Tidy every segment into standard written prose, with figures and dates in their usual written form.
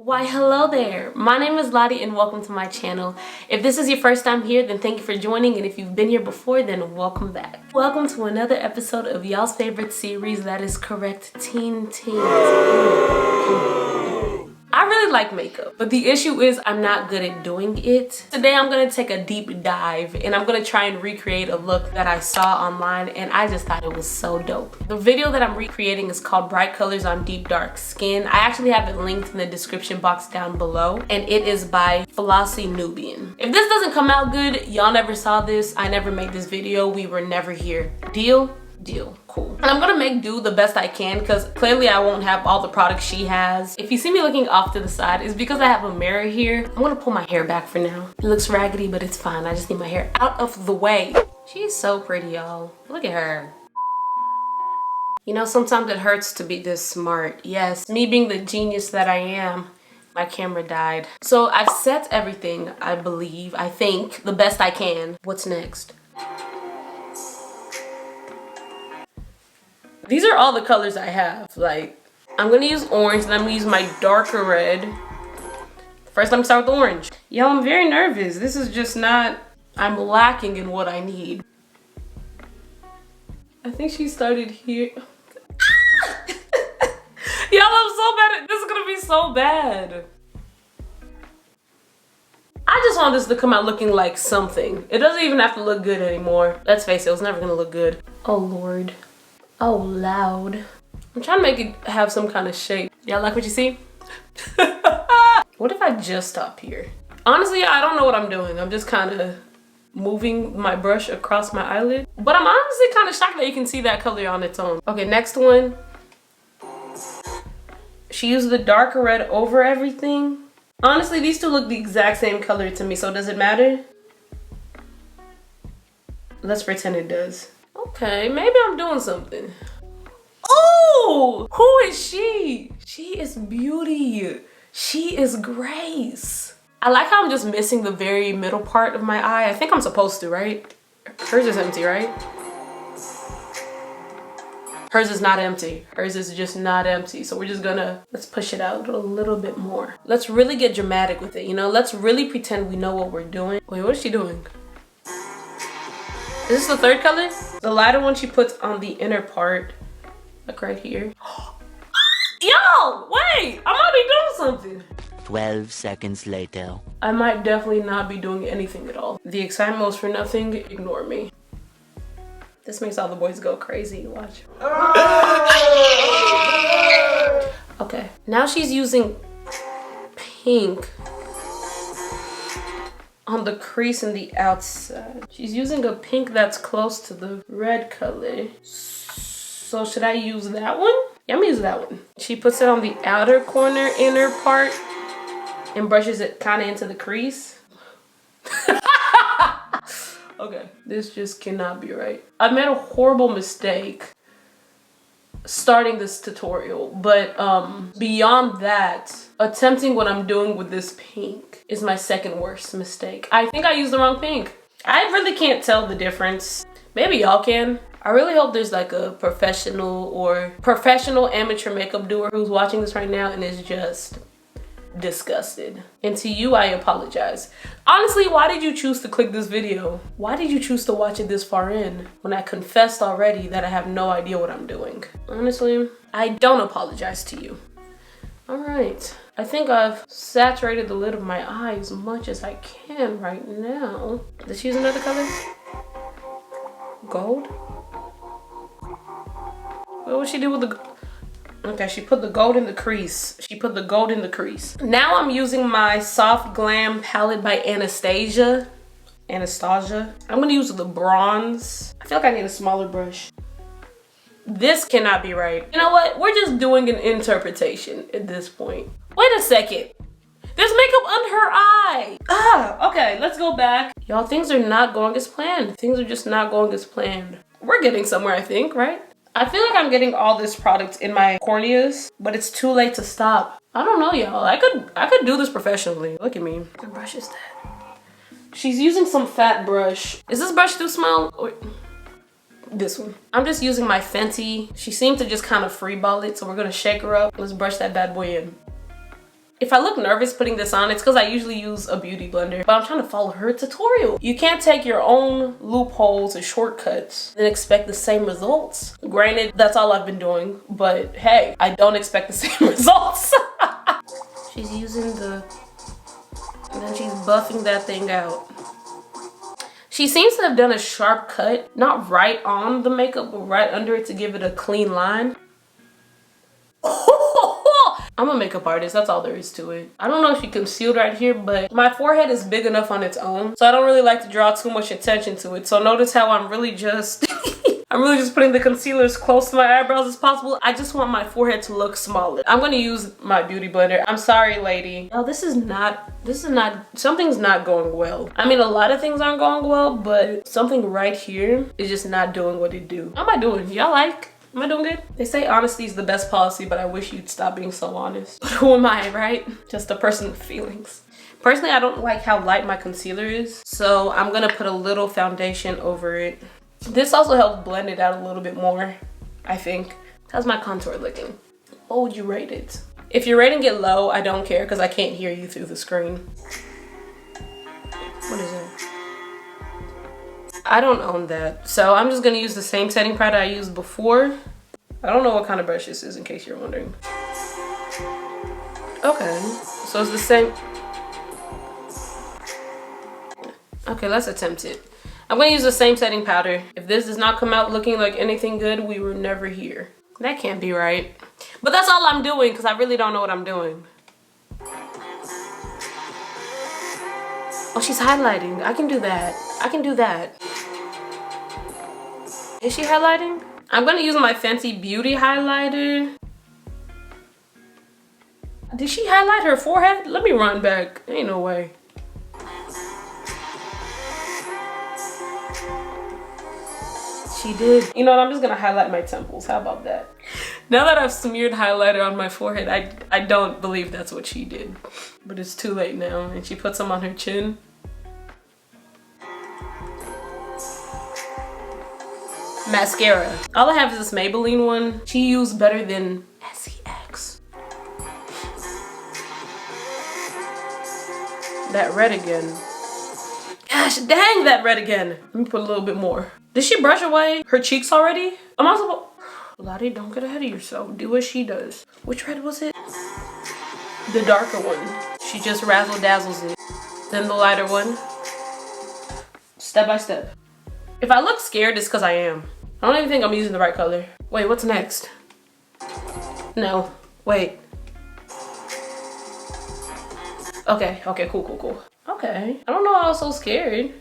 Why hello there, my name is Lodi and welcome to my channel. If this is your first time here, then thank you for joining, and if you've been here before, then welcome back. Welcome to another episode of y'all's favorite series, that is correct, Teen Teens. I really like makeup, but the issue is I'm not good at doing it. Today I'm gonna take a deep dive and I'm gonna try and recreate a look that I saw online and I just thought it was so dope. The video that I'm recreating is called Bright Colors on Deep Dark Skin. I actually have it linked in the description box down below, and it is by Flossy Nubian. If this doesn't come out good, y'all never saw this, I never made this video, we were never here. Deal? Deal. Cool. And I'm gonna make do the best I can because clearly I won't have all the products she has. If you see me looking off to the side, it's because I have a mirror here. I'm gonna pull my hair back for now. It looks raggedy, but it's fine. I just need my hair out of the way. She's so pretty, y'all. Look at her. You know, sometimes it hurts to be this smart. Yes, me being the genius that I am, my camera died. So I've set everything, I think, the best I can. What's next? These are all the colors I have. Like, I'm gonna use orange and I'm gonna use my darker red. First, I'm gonna start with orange. Y'all, I'm very nervous. This is just not, I'm lacking in what I need. I think she started here. Y'all, I'm so bad at this. Is gonna be so bad. I just want this to come out looking like something. It doesn't even have to look good anymore. Let's face it, it's never gonna look good. Oh Lord. Oh, loud. I'm trying to make it have some kind of shape. Y'all like what you see? What if I just stop here? Honestly, I don't know what I'm doing. I'm just kind of moving my brush across my eyelid. But I'm honestly kind of shocked that you can see that color on its own. Okay, next one. She used the darker red over everything. Honestly, these two look the exact same color to me, so does it matter? Let's pretend it does. Okay, maybe I'm doing something. Oh, who is she? She is Beauty. She is Grace. I like how I'm just missing the very middle part of my eye. I think I'm supposed to, right? Hers is empty, right? Hers is not empty. Hers is just not empty. So we're just gonna, let's push it out a little bit more. Let's really get dramatic with it, you know? Let's really pretend we know what we're doing. Wait, what is she doing? Is this the third color? The lighter one she puts on the inner part, like right here. Yo, wait, I might be doing something. 12 seconds later. I might definitely not be doing anything at all. The excitement was for nothing, ignore me. This makes all the boys go crazy, watch. Okay, now she's using pink on the crease in the outside. She's using a pink that's close to the red color. So should I use that one? Yeah, I'm gonna use that one. She puts it on the outer corner, inner part, and brushes it kind of into the crease. Okay, this just cannot be right. I made a horrible mistake starting this tutorial, but beyond that, attempting what I'm doing with this pink is my second worst mistake. I think I used the wrong pink. I really can't tell the difference. Maybe y'all can. I really hope there's like a professional amateur makeup doer who's watching this right now and is just disgusted. And to you, I apologize. Honestly, why did you choose to click this video? Why did you choose to watch it this far in when I confessed already that I have no idea what I'm doing? Honestly, I don't apologize to you. All right, I think I've saturated the lid of my eye as much as I can right now. Did she use another color? Gold? What would she do with the... Okay, she put the gold in the crease. She put the gold in the crease. Now I'm using my Soft Glam palette by Anastasia. I'm gonna use the bronze. I feel like I need a smaller brush. This cannot be right. You know what? We're just doing an interpretation at this point. Wait a second. There's makeup under her eye. Okay, let's go back. Y'all, things are not going as planned. Things are just not going as planned. We're getting somewhere, I think, right? I feel like I'm getting all this product in my corneas, but it's too late to stop. I don't know, y'all. I could do this professionally. Look at me. What brush is that? She's using some fat brush. Is this brush too small? Or this one. I'm just using my FENTY. She seemed to just kind of freeball it, so we're gonna shake her up. Let's brush that bad boy in. If I look nervous putting this on, it's because I usually use a beauty blender, but I'm trying to follow her tutorial. You can't take your own loopholes and shortcuts and expect the same results. Granted, that's all I've been doing, but hey, I don't expect the same results. She's using the, and then she's buffing that thing out. She seems to have done a sharp cut, not right on the makeup, but right under it to give it a clean line. I'm a makeup artist, that's all there is to it. I don't know if she concealed right here, but my forehead is big enough on its own, so I don't really like to draw too much attention to it. So notice how I'm really just I'm really just putting the concealer as close to my eyebrows as possible. I just want my forehead to look smaller. I'm gonna use my beauty blender. I'm sorry, lady. Oh, something's not going well. I mean, a lot of things aren't going well, but something right here is just not doing what it do. How am I doing? Y'all like? Am I doing good? They say honesty is the best policy, but I wish you'd stop being so honest. But who am I, right? Just a person with feelings. Personally, I don't like how light my concealer is, so I'm gonna put a little foundation over it. This also helps blend it out a little bit more, I think. How's my contour looking? What would you rate it? If you're rating it low, I don't care because I can't hear you through the screen. What is it? I don't own that. So I'm just gonna use the same setting powder I used before. I don't know what kind of brush this is in case you're wondering. Okay, so it's the same. Okay, let's attempt it. I'm gonna use the same setting powder. If this does not come out looking like anything good, we were never here. That can't be right. But that's all I'm doing because I really don't know what I'm doing. Oh, she's highlighting. I can do that. I can do that. Is she highlighting? I'm gonna use my FENTY Beauty highlighter. Did she highlight her forehead? Let me run back. Ain't no way. She did. You know what? I'm just gonna highlight my temples. How about that? Now that I've smeared highlighter on my forehead, I don't believe that's what she did. But it's too late now. And she puts some on her chin. Mascara. All I have is this Maybelline one. She used better than SEX. That red again. Gosh, dang, that red again. Let me put a little bit more. Did she brush away her cheeks already? Am I supposed? Lottie, don't get ahead of yourself. Do what she does. Which red was it? The darker one. She just razzle dazzles it. Then the lighter one. Step by step. If I look scared, it's because I am. I don't even think I'm using the right color. Wait, what's next? No, wait. Okay, cool. Okay, I don't know why I was so scared.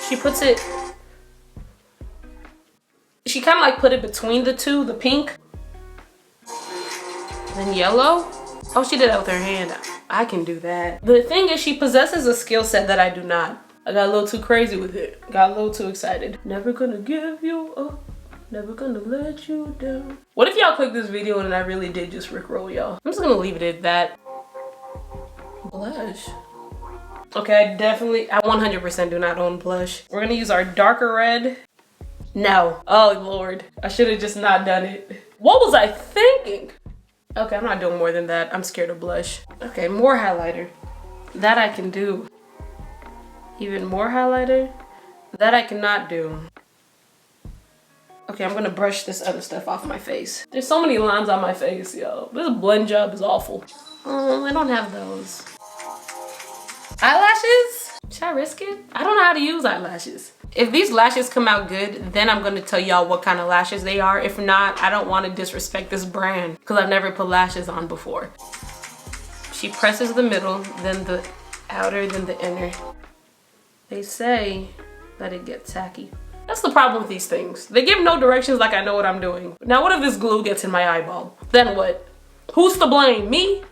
She puts it, she kind of like put it between the two, the pink, then yellow. Oh, she did that with her hand. I can do that. The thing is, she possesses a skill set that I do not. I got a little too crazy with it. Got a little too excited. Never gonna give you up. Never gonna let you down. What if y'all clicked this video and I really did just rickroll y'all? I'm just gonna leave it at that. Blush. Okay, I 100% do not own blush. We're gonna use our darker red. No. Oh, Lord. I should have just not done it. What was I thinking? Okay, I'm not doing more than that. I'm scared of blush. Okay, more highlighter. That I can do. Even more highlighter. That I cannot do. Okay, I'm gonna brush this other stuff off my face. There's so many lines on my face, yo. This blend job is awful. Oh, I don't have those. Eyelashes? Should I risk it? I don't know how to use eyelashes. If these lashes come out good, then I'm gonna tell y'all what kind of lashes they are. If not, I don't want to disrespect this brand because I've never put lashes on before. She presses the middle, then the outer, then the inner. They say that it gets tacky. That's the problem with these things. They give no directions like I know what I'm doing. Now what if this glue gets in my eyeball? Then what? Who's to blame? Me?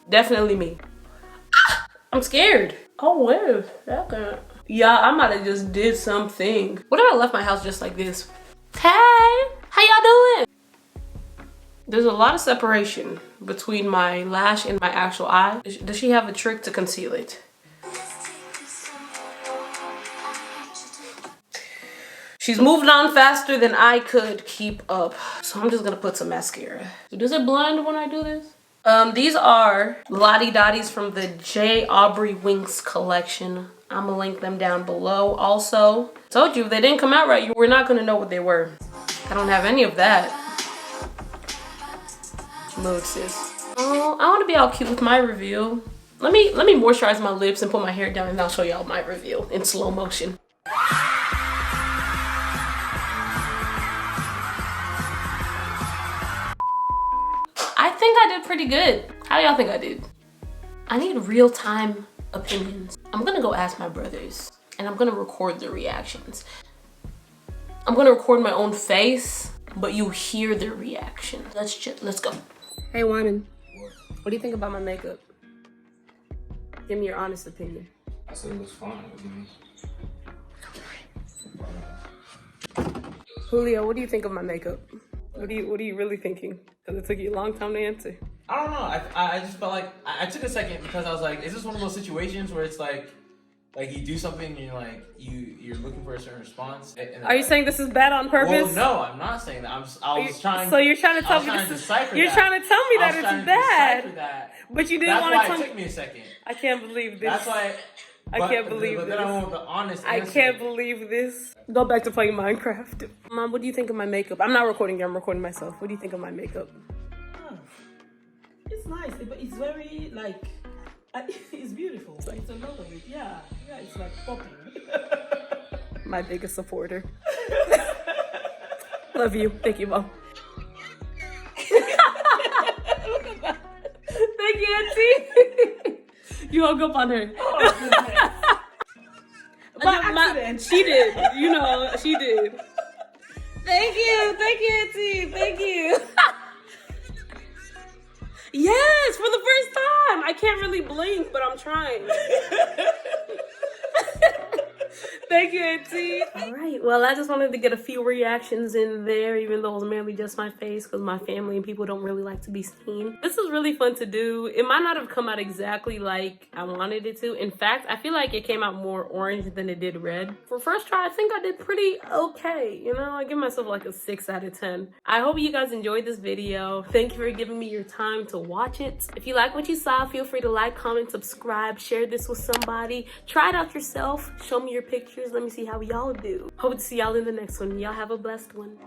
Definitely me. Ah, I'm scared. Oh, wait a second. Yeah, I might have just did something. What if I left my house just like this? Hey, how y'all doing? There's a lot of separation between my lash and my actual eye. Does she have a trick to conceal it? She's moving on faster than I could keep up. So I'm just gonna put some mascara. So does it blend when I do this? These are Lodi Dodis from the Aubrey Winks collection. I'm gonna link them down below. Also, told you if they didn't come out right, you were not gonna know what they were. I don't have any of that. Mood, sis. Oh, I want to be all cute with my review. Let me moisturize my lips and put my hair down, and I'll show y'all my review in slow motion. I think I did pretty good. How do y'all think I did? I need real-time opinions. I'm gonna go ask my brothers, and I'm gonna record the reactions. I'm gonna record my own face, but you hear the reaction. Let's go. Hey, Wyman. What do you think about my makeup? Give me your honest opinion. I said it looks fine. What do you mean? Julio, what do you think of my makeup? What are you really thinking? Because it took you a long time to answer. I don't know. I just felt like I took a second because I was like, is this one of those situations where it's like you do something and you're like you're looking for a certain response? Are you saying this is bad on purpose? Well, no, I'm not saying that. So you're trying to tell me you're trying to tell me that it's bad. But you didn't want to tell me. That's why it took me a second. I can't believe this. That's why. I can't believe this. But then I want the honest answer. I can't believe this. Go back to playing Minecraft. Mom, what do you think of my makeup? I'm not recording you, I'm recording myself. What do you think of my makeup? Oh, it's nice, but it's very like, it's beautiful. It's a lot of it. Yeah, it's like popping. My biggest supporter. Love you. Thank you, Mom. Thank you, Auntie. You hung up on her. Oh, goodness. She did. You know, she did. Thank you, Auntie. Thank you. Yes, for the first time. I can't really blink, but I'm trying. Thank you, Auntie. All right, well, I just wanted to get a few reactions in there, even though it was mainly just my face, because my family and people don't really like to be seen. This is really fun to do. It might not have come out exactly like I wanted it to. In fact, I feel like it came out more orange than it did red. For first try, I think I did pretty okay. You know, I give myself like a 6 out of 10. I hope you guys enjoyed this video. Thank you for giving me your time to watch it. If you like what you saw, feel free to like, comment, subscribe, share this with somebody. Try it out yourself. Show me your pictures. Let me see how y'all do. Hope to see y'all in the next one. Y'all have a blessed one.